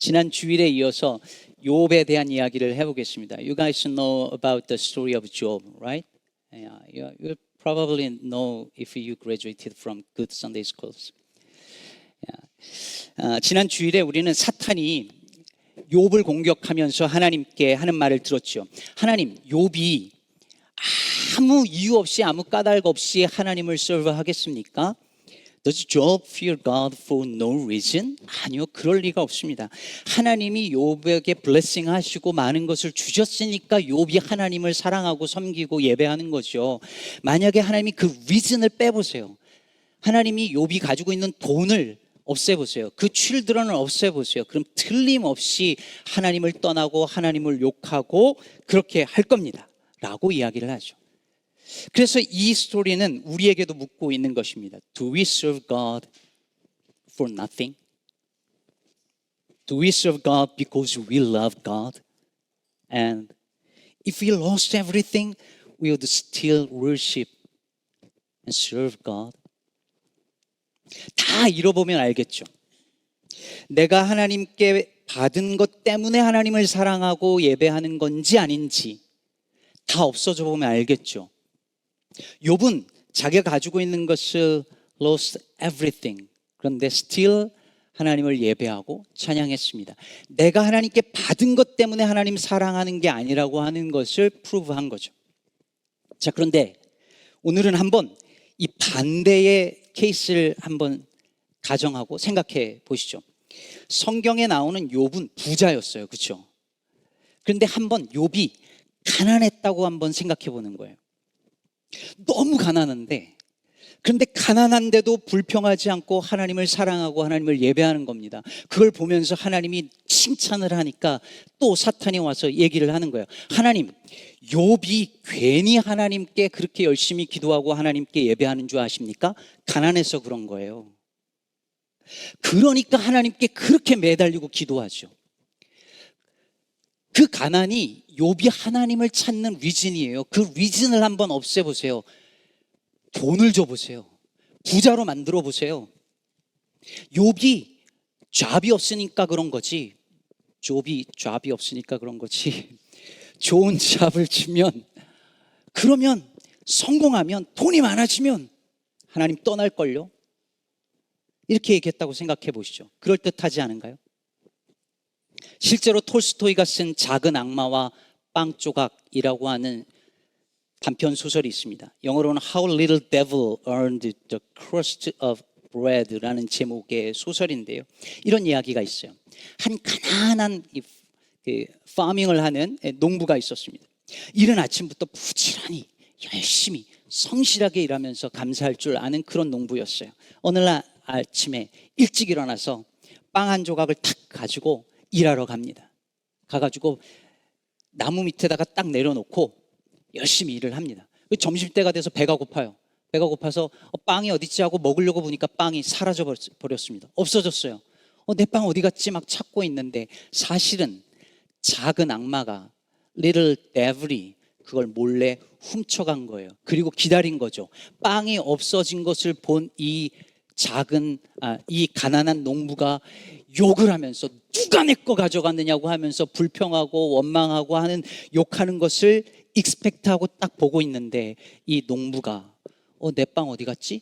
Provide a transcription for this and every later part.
지난 주일에 이어서 욥에 대한 이야기를 해보겠습니다. You guys know about the story of Job, right? Yeah, you probably know if you graduated from good Sunday schools. Yeah. 지난 주일에 우리는 사탄이 욥을 공격하면서 하나님께 하는 말을 들었죠. 하나님, 욥이 아무 이유 없이 아무 까닭 없이 하나님을 서브하겠습니까? Does Job fear God for no reason? 아니요, 그럴 리가 없습니다. 하나님이 욥에게 블레싱 하시고 많은 것을 주셨으니까 욥이 하나님을 사랑하고 섬기고 예배하는 거죠. 만약에 하나님이 그 reason을 빼보세요. 하나님이 욥이 가지고 있는 돈을 없애보세요. 그 children을 없애보세요. 그럼 틀림없이 하나님을 떠나고 하나님을 욕하고 그렇게 할 겁니다 라고 이야기를 하죠. 그래서 이 스토리는 우리에게도 묻고 있는 것입니다. Do we serve God for nothing? Do we serve God because we love God? And if we lost everything, we would still worship and serve God? 다 잃어보면 알겠죠. 내가 하나님께 받은 것 때문에 하나님을 사랑하고 예배하는 건지 아닌지 다 없어져 보면 알겠죠. 욥은 자기가 가지고 있는 것을 lost everything. 그런데 still 하나님을 예배하고 찬양했습니다. 내가 하나님께 받은 것 때문에 하나님 사랑하는 게 아니라고 하는 것을 프루브한 거죠. 자, 그런데 오늘은 한번 이 반대의 케이스를 한번 가정하고 생각해 보시죠. 성경에 나오는 욥은 부자였어요. 그렇죠? 그런데 한번 욥이 가난했다고 한번 생각해 보는 거예요. 너무 가난한데, 그런데 가난한데도 불평하지 않고 하나님을 사랑하고 하나님을 예배하는 겁니다. 그걸 보면서 하나님이 칭찬을 하니까 또 사탄이 와서 얘기를 하는 거예요. 하나님, 욥이 괜히 하나님께 그렇게 열심히 기도하고 하나님께 예배하는 줄 아십니까? 가난해서 그런 거예요. 그러니까 하나님께 그렇게 매달리고 기도하죠. 그 가난이 욥이 하나님을 찾는 리즌이에요. 그 리즌을 한번 없애보세요. 돈을 줘보세요. 부자로 만들어 보세요. 욥이 잡이 없으니까 그런 거지. 욥이 잡이 없으니까 그런 거지. 좋은 잡을 주면, 그러면 성공하면 돈이 많아지면 하나님 떠날걸요. 이렇게 얘기했다고 생각해 보시죠. 그럴듯하지 않은가요? 실제로 톨스토이가 쓴 작은 악마와 빵 조각이라고 하는 단편 소설이 있습니다. 영어로는 How Little Devil Earned the Crust of Bread라는 제목의 소설인데요. 이런 이야기가 있어요. 한 가난한 파밍을 하는 농부가 있었습니다. 이른 아침부터 부지런히 열심히 성실하게 일하면서 감사할 줄 아는 그런 농부였어요. 어느 날 아침에 일찍 일어나서 빵 한 조각을 탁 가지고 일하러 갑니다. 가가지고 나무 밑에다가 딱 내려놓고 열심히 일을 합니다. 점심때가 돼서 배가 고파요. 배가 고파서 빵이 어딨지 하고 먹으려고 보니까 빵이 사라져 버렸습니다. 없어졌어요. 내 빵 어디 갔지 막 찾고 있는데, 사실은 작은 악마가 Little Devil이 그걸 몰래 훔쳐간 거예요. 그리고 기다린 거죠. 빵이 없어진 것을 본 이 가난한 농부가 욕을 하면서 누가 내 거 가져갔느냐고 하면서 불평하고 원망하고 하는 욕하는 것을 익스펙트하고 딱 보고 있는데, 이 농부가 내 빵 어디 갔지?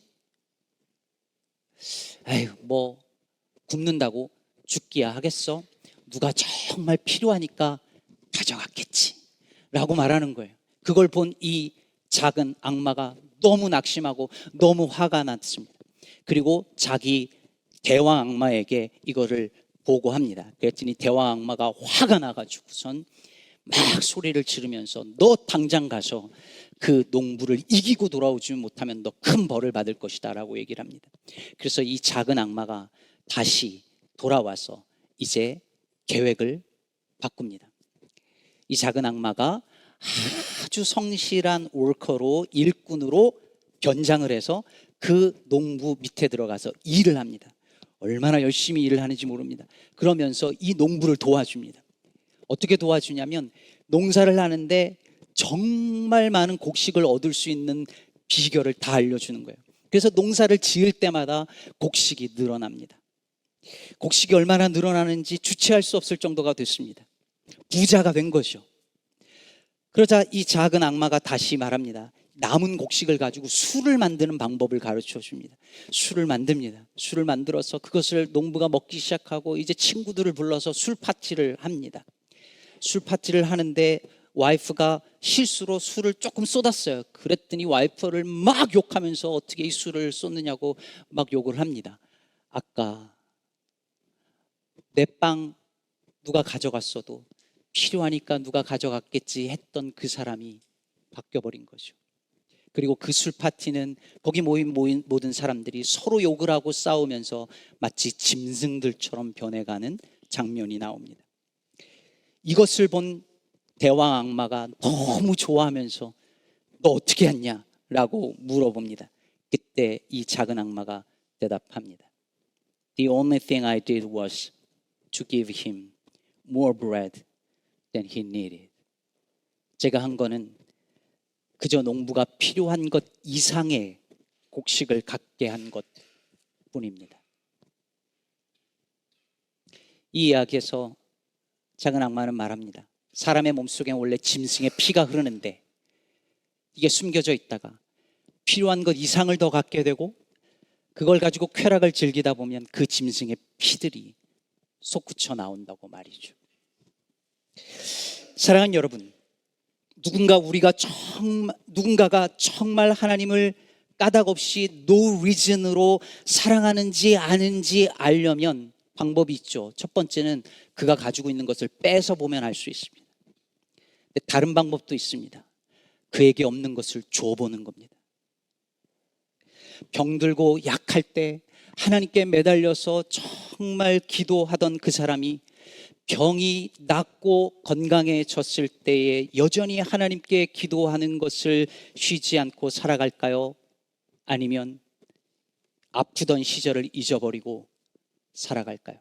에휴, 뭐 굶는다고 죽기야 하겠어? 누가 정말 필요하니까 가져갔겠지 라고 말하는 거예요. 그걸 본 이 작은 악마가 너무 낙심하고 너무 화가 났습니다. 그리고 자기 대왕 악마에게 이거를 보고합니다. 그랬더니 대왕 악마가 화가 나가지고선 막 소리를 지르면서 너 당장 가서 그 농부를 이기고 돌아오지 못하면 너 큰 벌을 받을 것이다 라고 얘기를 합니다. 그래서 이 작은 악마가 다시 돌아와서 이제 계획을 바꿉니다. 이 작은 악마가 아주 성실한 워커로, 일꾼으로 변장을 해서 그 농부 밑에 들어가서 일을 합니다. 얼마나 열심히 일을 하는지 모릅니다. 그러면서 이 농부를 도와줍니다. 어떻게 도와주냐면, 농사를 하는데 정말 많은 곡식을 얻을 수 있는 비결을 다 알려주는 거예요. 그래서 농사를 지을 때마다 곡식이 늘어납니다. 곡식이 얼마나 늘어나는지 주체할 수 없을 정도가 됐습니다. 부자가 된 거죠. 그러자 이 작은 악마가 다시 말합니다. 남은 곡식을 가지고 술을 만드는 방법을 가르쳐 줍니다. 술을 만듭니다. 술을 만들어서 그것을 농부가 먹기 시작하고 이제 친구들을 불러서 술 파티를 합니다. 술 파티를 하는데 와이프가 실수로 술을 조금 쏟았어요. 그랬더니 와이프를 막 욕하면서 어떻게 이 술을 쏟느냐고 막 욕을 합니다. 아까 내 빵 누가 가져갔어도 필요하니까 누가 가져갔겠지 했던 그 사람이 바뀌어버린 거죠. 그리고 그 술 파티는 거기 모인 모든 사람들이 서로 욕을 하고 싸우면서 마치 짐승들처럼 변해가는 장면이 나옵니다. 이것을 본 대왕 악마가 너무 좋아하면서 너 어떻게 했냐? 라고 물어봅니다. 그때 이 작은 악마가 대답합니다. The only thing I did was to give him more bread than he needed. 제가 한 거는 그저 농부가 필요한 것 이상의 곡식을 갖게 한 것 뿐입니다. 이 이야기에서 작은 악마는 말합니다. 사람의 몸속에 원래 짐승의 피가 흐르는데 이게 숨겨져 있다가 필요한 것 이상을 더 갖게 되고 그걸 가지고 쾌락을 즐기다 보면 그 짐승의 피들이 솟구쳐 나온다고 말이죠. 사랑하는 여러분, 누군가가 정말 하나님을 까닭없이 no reason으로 사랑하는지 아는지 알려면 방법이 있죠. 첫 번째는 그가 가지고 있는 것을 뺏어 보면 알 수 있습니다. 근데 다른 방법도 있습니다. 그에게 없는 것을 줘보는 겁니다. 병들고 약할 때 하나님께 매달려서 정말 기도하던 그 사람이 병이 낫고 건강해졌을 때에 여전히 하나님께 기도하는 것을 쉬지 않고 살아갈까요? 아니면 아프던 시절을 잊어버리고 살아갈까요?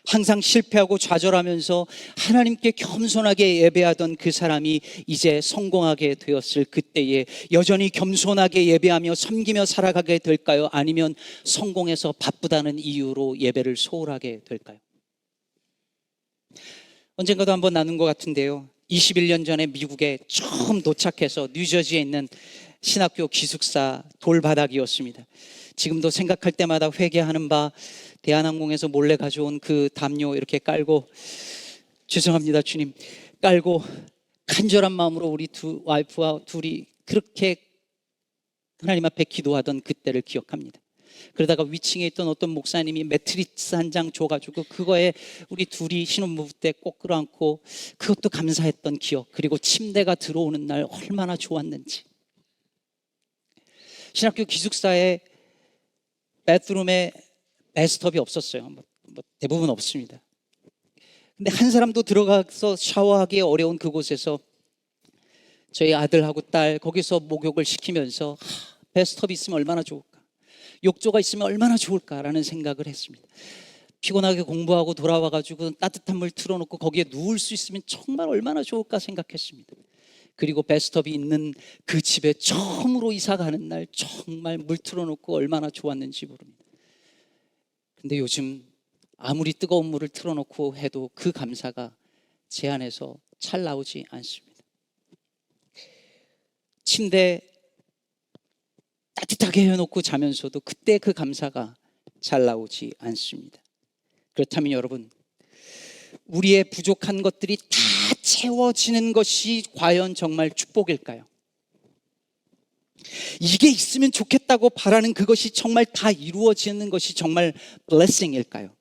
항상 실패하고 좌절하면서 하나님께 겸손하게 예배하던 그 사람이 이제 성공하게 되었을 그때에 여전히 겸손하게 예배하며 섬기며 살아가게 될까요? 아니면 성공해서 바쁘다는 이유로 예배를 소홀하게 될까요? 언젠가도 한번 나눈 것 같은데요. 21년 전에 미국에 처음 도착해서 뉴저지에 있는 신학교 기숙사 돌바닥이었습니다. 지금도 생각할 때마다 회개하는 바, 대한항공에서 몰래 가져온 그 담요 이렇게 깔고, 죄송합니다 주님, 깔고 간절한 마음으로 우리 두 와이프와 둘이 그렇게 하나님 앞에 기도하던 그때를 기억합니다. 그러다가 위층에 있던 어떤 목사님이 매트리스 한 장 줘가지고 그거에 우리 둘이 신혼부부 때 꼭 끌어안고 그것도 감사했던 기억, 그리고 침대가 들어오는 날 얼마나 좋았는지. 신학교 기숙사에 배드룸에 베스트업이 없었어요. 대부분 없습니다. 근데 한 사람도 들어가서 샤워하기 어려운 그곳에서 저희 아들하고 딸 거기서 목욕을 시키면서 베스트업이 있으면 얼마나 좋을까, 욕조가 있으면 얼마나 좋을까라는 생각을 했습니다. 피곤하게 공부하고 돌아와가지고 따뜻한 물 틀어놓고 거기에 누울 수 있으면 정말 얼마나 좋을까 생각했습니다. 그리고 베스트업이 있는 그 집에 처음으로 이사 가는 날 정말 물 틀어놓고 얼마나 좋았는지 모릅니다. 근데 요즘 아무리 뜨거운 물을 틀어놓고 해도 그 감사가 제 안에서 잘 나오지 않습니다. 침대 따뜻하게 해놓고 자면서도 그때 그 감사가 잘 나오지 않습니다. 그렇다면 여러분, 우리의 부족한 것들이 다 채워지는 것이 과연 정말 축복일까요? 이게 있으면 좋겠다고 바라는 그것이 정말 다 이루어지는 것이 정말 blessing일까요?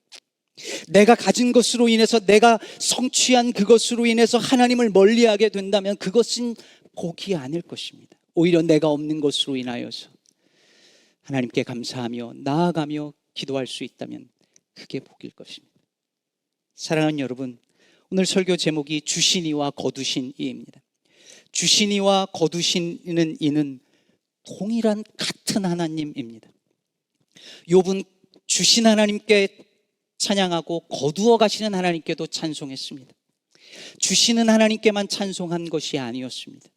내가 가진 것으로 인해서, 내가 성취한 그것으로 인해서 하나님을 멀리하게 된다면 그것은 복이 아닐 것입니다. 오히려 내가 없는 것으로 인하여서 하나님께 감사하며 나아가며 기도할 수 있다면 그게 복일 것입니다. 사랑하는 여러분, 오늘 설교 제목이 주신 이와 거두신 이입니다. 주신 이와 거두신 이는 동일한 같은 하나님입니다. 욥은 주신 하나님께 찬양하고 거두어 가시는 하나님께도 찬송했습니다. 주시는 하나님께만 찬송한 것이 아니었습니다.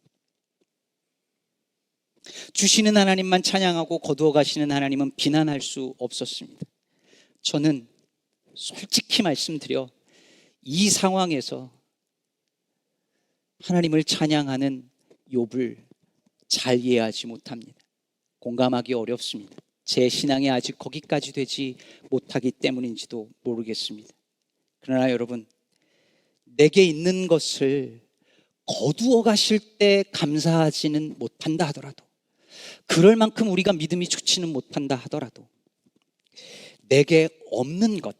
주시는 하나님만 찬양하고 거두어 가시는 하나님은 비난할 수 없었습니다. 저는 솔직히 말씀드려 이 상황에서 하나님을 찬양하는 욥을 잘 이해하지 못합니다. 공감하기 어렵습니다. 제 신앙이 아직 거기까지 되지 못하기 때문인지도 모르겠습니다. 그러나 여러분, 내게 있는 것을 거두어 가실 때 감사하지는 못한다 하더라도, 그럴 만큼 우리가 믿음이 좋지는 못한다 하더라도, 내게 없는 것,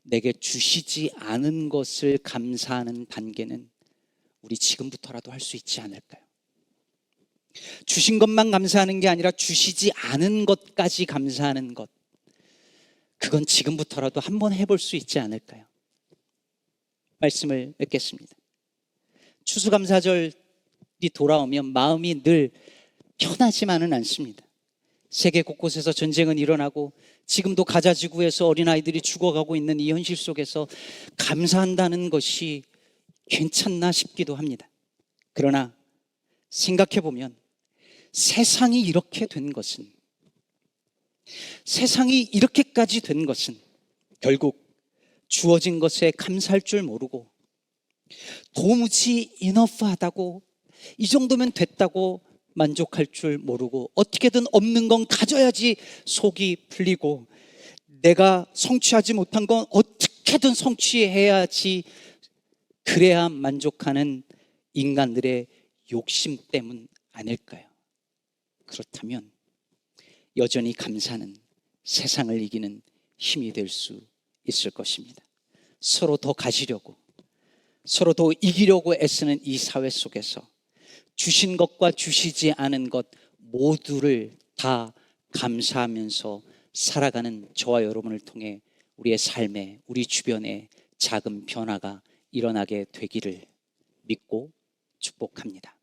내게 주시지 않은 것을 감사하는 단계는 우리 지금부터라도 할 수 있지 않을까요? 주신 것만 감사하는 게 아니라 주시지 않은 것까지 감사하는 것, 그건 지금부터라도 한번 해볼 수 있지 않을까요? 말씀을 맺겠습니다. 추수감사절이 돌아오면 마음이 늘 편하지만은 않습니다. 세계 곳곳에서 전쟁은 일어나고 지금도 가자 지구에서 어린아이들이 죽어가고 있는 이 현실 속에서 감사한다는 것이 괜찮나 싶기도 합니다. 그러나 생각해보면 세상이 이렇게 된 것은, 세상이 이렇게까지 된 것은 결국 주어진 것에 감사할 줄 모르고 도무지 이너프하다고, 이 정도면 됐다고 만족할 줄 모르고 어떻게든 없는 건 가져야지 속이 풀리고, 내가 성취하지 못한 건 어떻게든 성취해야지 그래야 만족하는 인간들의 욕심 때문 아닐까요? 그렇다면 여전히 감사는 세상을 이기는 힘이 될 수 있을 것입니다. 서로 더 가지려고, 서로 더 이기려고 애쓰는 이 사회 속에서 주신 것과 주시지 않은 것 모두를 다 감사하면서 살아가는 저와 여러분을 통해 우리의 삶에, 우리 주변에 작은 변화가 일어나게 되기를 믿고 축복합니다.